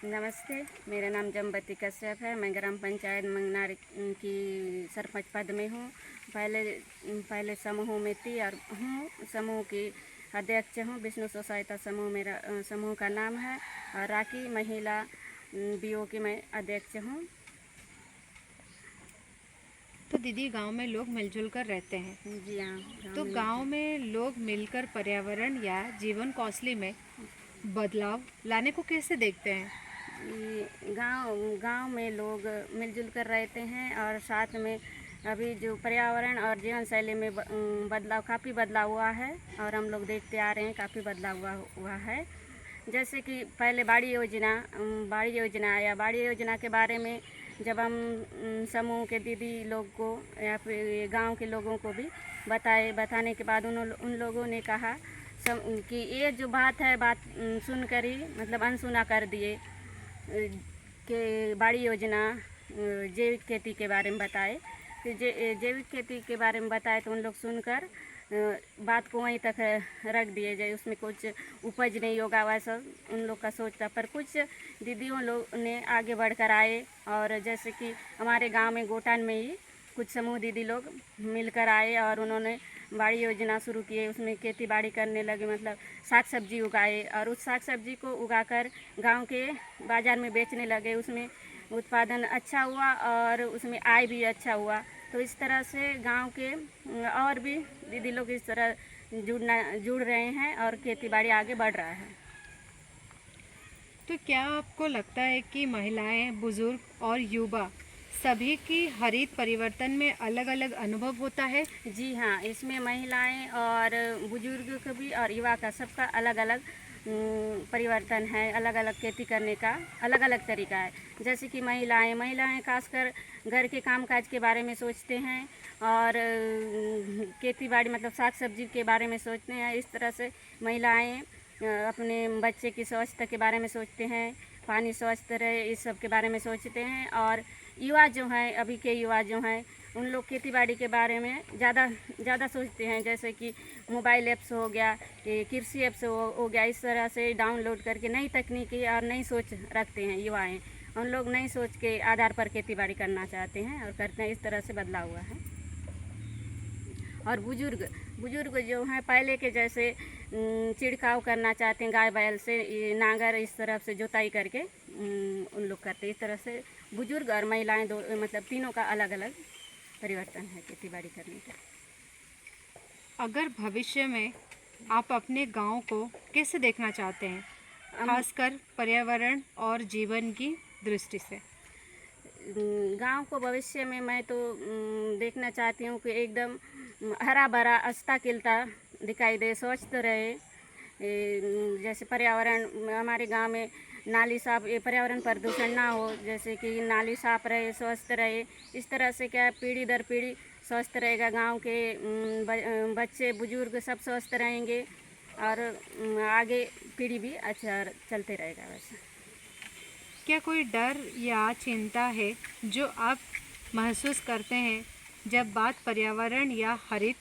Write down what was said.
नमस्ते, मेरा नाम जमबती कश्यप है। मैं ग्राम पंचायत मंगनार की सरपंच पद में हूँ। पहले समूह में थी और हूँ समूह की अध्यक्ष हूँ। विष्णु स्वसहायता समूह मेरा समूह का नाम है और राखी महिला बीओ की मैं अध्यक्ष हूँ। तो दीदी गांव में लोग मिलजुल कर रहते हैं। जी हाँ। तो गांव में लोग मिलकर पर्यावरण या जीवन कौशली में बदलाव लाने को कैसे देखते हैं? गांव में लोग मिलजुल कर रहते हैं और साथ में अभी जो पर्यावरण और जीवन शैली में बदलाव काफ़ी बदलाव हुआ है और हम लोग देखते आ रहे हैं काफ़ी बदलाव हुआ है। जैसे कि पहले बाड़ी योजना आया। बाड़ी योजना के बारे में जब हम समूह के दीदी लोग को या फिर गांव के लोगों को भी बताने के बाद उन लोगों ने कहा कि ये जो बात है सुनकर ही मतलब अनसुना कर दिए कि बाड़ी योजना जैविक खेती के बारे में बताए। फिर जैविक खेती के बारे में बताए तो उन लोग सुनकर बात को वहीं तक रख दिए जाए, उसमें कुछ उपज नहीं होगा वैसा उन लोग का सोच था। पर कुछ दीदियों लोग ने आगे बढ़कर आए और जैसे कि हमारे गांव में गोटान में ही कुछ समूह दीदी लोग मिलकर आए और उन्होंने बाड़ी योजना शुरू किए। उसमें खेती बाड़ी करने लगे, मतलब साग सब्जी उगाए और उस साग सब्जी को उगाकर गांव के बाज़ार में बेचने लगे। उसमें उत्पादन अच्छा हुआ और उसमें आय भी अच्छा हुआ। तो इस तरह से गांव के और भी दीदी लोग इस तरह जुड़ रहे हैं और खेती बाड़ी आगे बढ़ रहा है। तो क्या आपको लगता है कि महिलाएं, बुजुर्ग और युवा सभी की हरित परिवर्तन में अलग अलग अनुभव होता है? जी हाँ, इसमें महिलाएं और बुजुर्ग का भी और युवा का सबका अलग अलग परिवर्तन है। अलग अलग खेती करने का अलग अलग तरीका है। जैसे कि महिलाएं खासकर घर के कामकाज के बारे में सोचते हैं और खेती बाड़ी मतलब साग सब्जी के बारे में सोचते हैं। इस तरह से महिलाएं अपने बच्चे की स्वच्छता के बारे में सोचते हैं, पानी स्वस्थ रहे इस सब के बारे में सोचते हैं। और युवा जो हैं, अभी के युवा जो हैं, उन लोग खेती बाड़ी के बारे में ज़्यादा सोचते हैं। जैसे कि मोबाइल ऐप्स हो गया, कृषि ऐप्स हो गया, इस तरह से डाउनलोड करके नई तकनीकी और नई सोच रखते हैं युवाएं। उन लोग नई सोच के आधार पर खेती बाड़ी करना चाहते हैं और करते हैं। इस तरह से बदलाव हुआ है। और बुजुर्ग जो हैं पहले के जैसे छिड़काव करना चाहते हैं गाय बैल से, नांगर इस तरह से जुताई करके उन लोग करते हैं। इस तरह से बुजुर्ग और महिलाएं दो मतलब तीनों का अलग अलग परिवर्तन है खेती बाड़ी करने का। अगर भविष्य में आप अपने गांव को कैसे देखना चाहते हैं, खासकर पर्यावरण और जीवन की दृष्टि से? गांव को भविष्य में मैं तो देखना चाहती हूँ कि एकदम हरा भरा अस्ता खिलता दिखाई दे, स्वच्छ रहे। जैसे पर्यावरण हमारे गांव में नाली साफ, पर्यावरण प्रदूषण ना हो, जैसे कि नाली साफ रहे, स्वस्थ रहे। इस तरह से क्या पीढ़ी दर पीढ़ी स्वस्थ रहेगा। गांव के बच्चे बुजुर्ग सब स्वस्थ रहेंगे और आगे पीढ़ी भी अच्छा चलते रहेगा। वैसे क्या कोई डर या चिंता है जो आप महसूस करते हैं जब बात पर्यावरण या हरित